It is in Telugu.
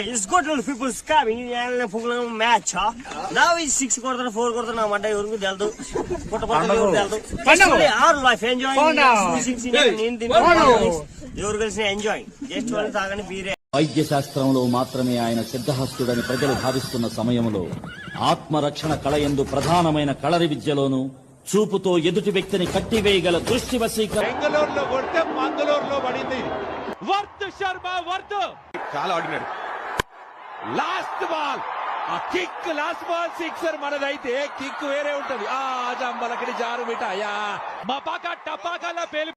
it's good little people scamming match. Now is 6 quarter, 4 quarter. Now, what I want to tell you, what about you? Our life enjoying. You're going to enjoy. Just one thing be there. వైద్య శాస్త్రంలో మాత్రమే ఆయన సిద్ధహస్తుడని ప్రజలు భావిస్తున్న సమయంలో ఆత్మరక్షణ కళయందు ప్రధానమైన కళరి విద్యలోనూ చూపుతో ఎదుటి వ్యక్తిని కట్టివేయగల దృష్టి వశీకరణ. బెంగళూరులో కొడితే మంగళూరులో పడింది. వర్త్ శర్మ చాలా ఆడినాడు. లాస్ట్ బాల్ ఆ కిక్, లాస్ట్ బాల్ సిక్సర్ మనదైతే కిక్ వేరే ఉంటది. ఆ జంబలకడి జారు బిటాయా మా పాక టపాకాల పేలి